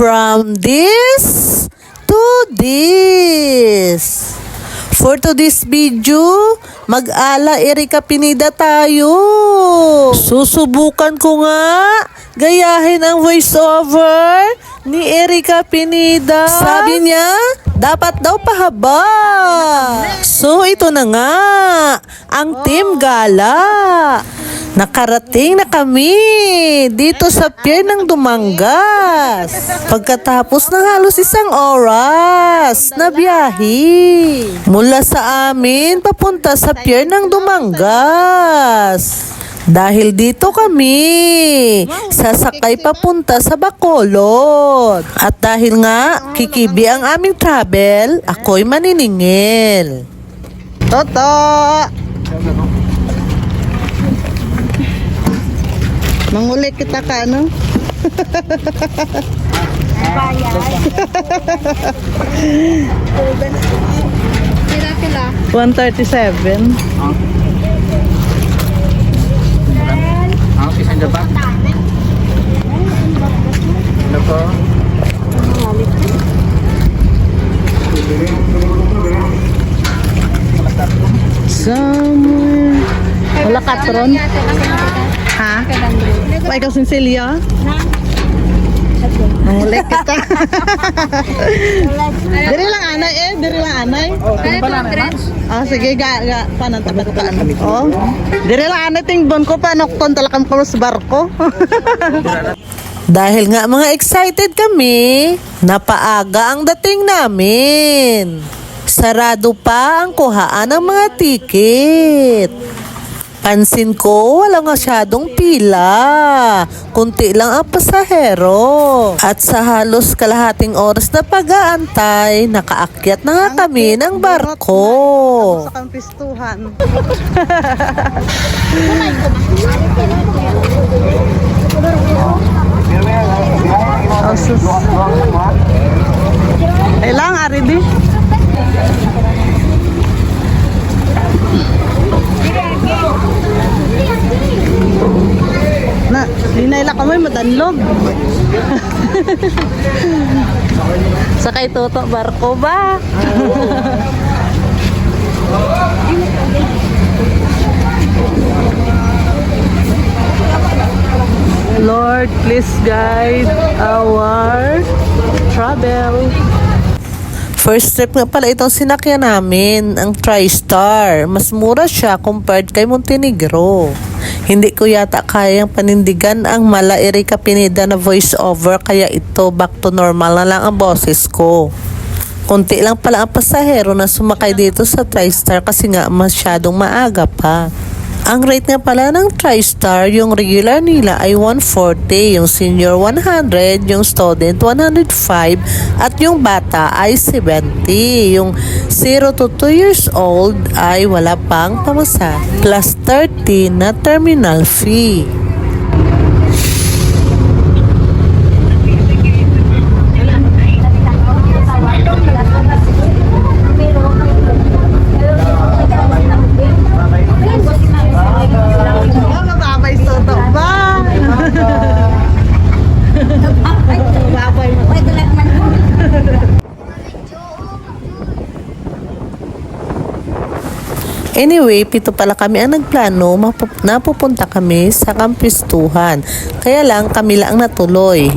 From this to this. For today's video, mag-ala Erika Pineda tayo. Susubukan ko nga gayahin ang voiceover ni Erika Pineda. Sabi niya, dapat daw pahaba. So ito na nga, ang Team Gala. Nakarating na kami dito sa pier ng Dumangas. Pagkatapos ng halos isang oras na biyahe mula sa amin papunta sa pier ng Dumangas. Dahil dito kami sasakay papunta sa Bacolod. At dahil nga kikibi ang aming travel, ako'y maniningil. Toto! Manguli kita ka, ano? Kila. 137. Ang isa na ba? Ano po? Somewhere. Wala katron? Ha? Wala ikaw sinsilya? Manguli kita. Diri lang anay eh. Diri lang anay. Ah, sige, paano tapat ka ano? Oh. Diri lang anay tingbon ko pa nokton talakam ko sa barko. Dahil nga mga excited kami, napaaga ang dating namin. Sarado pa ang kuhaan ng mga tiket. Pansin ko, walang masyadong pila. Kunti lang ang pasahero. At sa halos kalahating oras na pag-aantay, nakaakyat na nga kami ng barko. Sa kampistuhan. Ilang aridi? Na, linayla ka mo madanlog. Sakay toto barko ba? Lord, please guide our travel. First trip nga pala itong sinakyan namin, ang TriStar. Mas mura siya compared kay Montenegro. Hindi ko yata kayang panindigan ang mala Erika Pineda na voiceover, kaya ito back to normal na lang ang boses ko. Kunti lang pala ang pasahero na sumakay dito sa TriStar kasi nga masyadong maaga pa. Ang rate nga pala ng TriStar, yung regular nila ay 140, yung senior 100, yung student 105, at yung bata ay 70. Yung 0 to 2 years old ay wala pang pamasa, plus 30 na terminal fee. Anyway, pito pala kami ang nagplano, napupunta kami sa kampistuhan. Kaya lang, kami lang natuloy.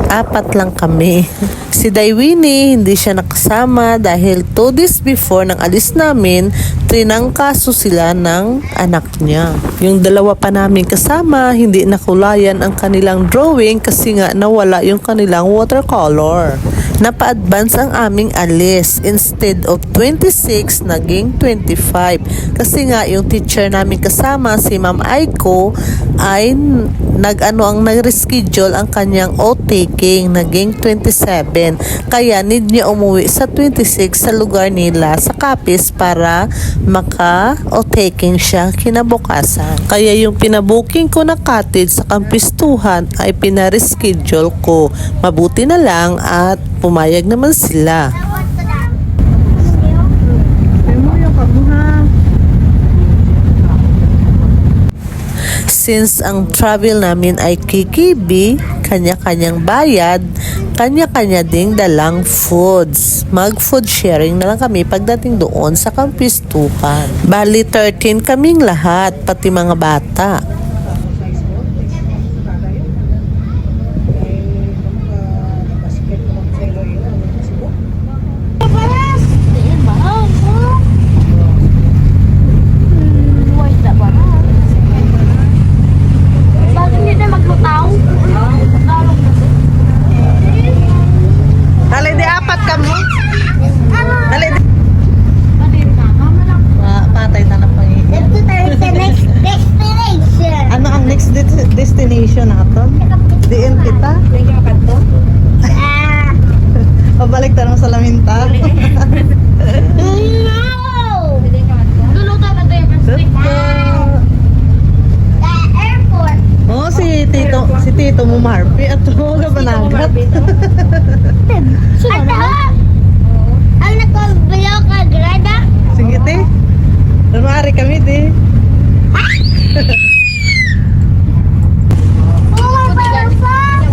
4 lang kami. Si Daywini, hindi siya nakasama dahil 2 days before ng alis namin, trinangkaso sila ng anak niya. Yung dalawa pa namin kasama, hindi nakulayan ang kanilang drawing kasi nga nawala yung kanilang watercolor. Napa-advance ang aming alis. Instead of 26, naging 25. Kasi nga yung teacher namin kasama, si Ma'am Aiko, ay nag-reschedule ang kanyang O-taking, naging 27. Kaya need niya umuwi sa 26 sa lugar nila sa Capiz para maka-O-taking siya kinabukasan. Kaya yung pinabooking ko na cottage sa Kampistuhan ay pinareschedule ko. Mabuti na lang at pumayag naman sila. Since ang travel namin ay kikibi, kanya-kanyang bayad, kanya-kanya ding dalang foods. Mag-food sharing na lang kami pagdating doon sa kampistuhan. Bali 13 kaming lahat, pati mga bata. Dali di apat kami. Dali di. Patay na lang pangingin. Ano ang next destination natin? Diin kita? Pabalik tanong sa Laminta. Oh, si Tito mo Marpi at huwag ba nagat? Ang nagpabayaw ka, Grada? Sige, te. Lumari kami, te. Oh, parang pa!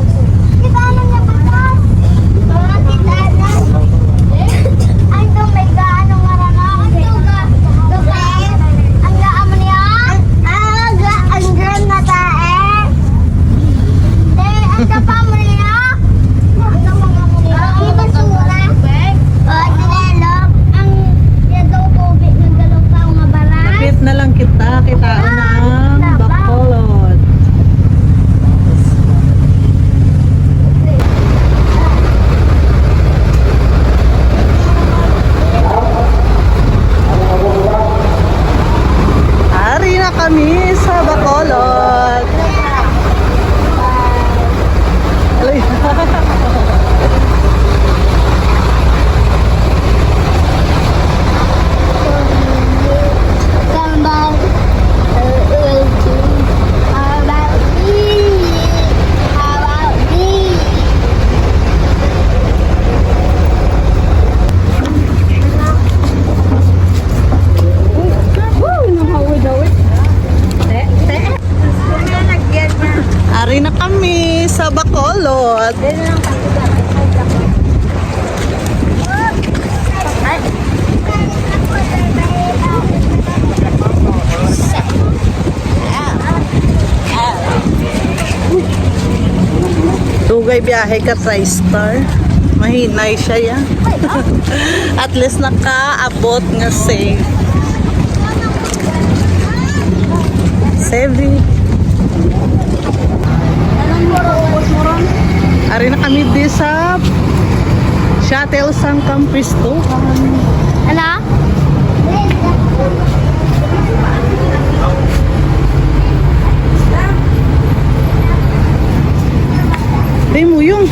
Kita ano niya pa? Kita na. Ay, ito may gaano marana. Ito ga. Ang gaamo niya? Ang grand na tae. Ang kapa mo niya? Ang mga mo niya? Ang basura. Nalelok. Ang yadaw tubig ng dalawang taong mabalas. Kapit na lang kita. Kitaan na ang Bacolod. Ari na kami sa Bacolod. Alay. About me. How about me? Ari na kami sa Bacolod. Dugay biyahe ka TriStar. Mahinay siya yan. At least nakaabot nga safe. Safe. Ari na kami di sa shuttle sang kampistuhan. Ano? Di mo yung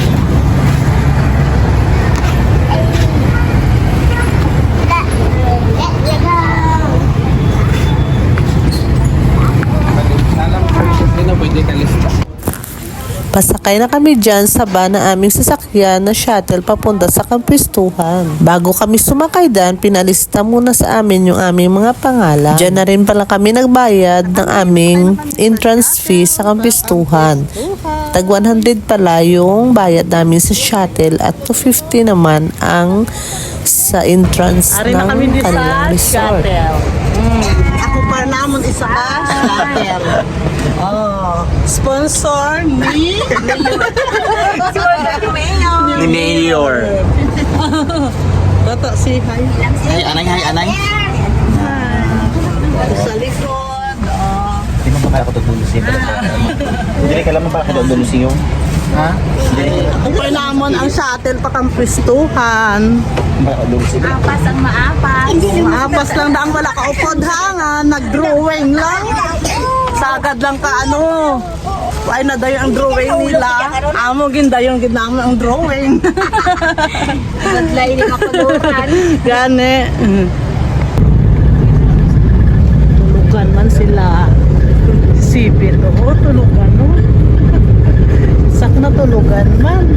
pasakay na kami dyan sa van na aming sasakyan na shuttle papunta sa kampistuhan. Bago kami sumakay dyan, pinalista muna sa amin yung aming mga pangalan. Dyan na rin pala kami nagbayad ng aming entrance fee sa kampistuhan. Tag 100 pala yung bayad namin sa shuttle at 250 naman ang sa entrance ng kanilang resort. Ako pa namon isa ka shuttle. Oh, sponsor ni Ni Mayor. Tato si hi. Hi, anay. Sa likod. Oh. Hindi mo ba ako tutulusin? Hindi ka lang mo ba ako tutulusin yung? Ha? Ako pa namon ang shuttle pa kampistuhan. Ba ako tutulusin? Apas ang maapas. Maapas lang daang wala ka upod hangan, nag-drawing lang. Sagad lang ka ano. Ay na dayon ang drawing nila. Amo gin dayon gid naman ang drawing. Badlay ni makuluran. Gani. Tulugan man sila. Sipit o tulugan no. Sak na tulugan man.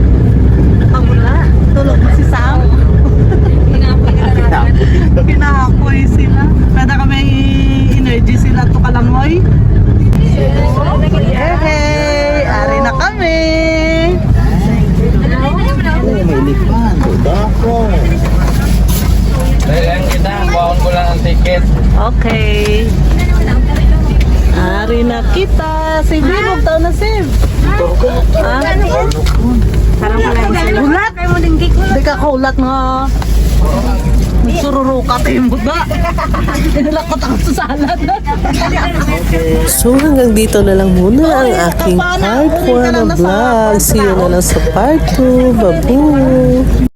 Nakawala. Tulog na si Sam. Kinahapoy sila. Kada kami energy sila to kalangoy. Hey, ari na kami. Bakit? Okay. Ari na kita. Save din, magtaon na save. Ah? Parang pala yung Ulat? Hindi ka kaulat nga. Sururo ka tayo mo ba? Nilakot ako sa salad. So hanggang dito na lang muna ang aking part 1 na vlog. See you na lang sa part 2. Babu!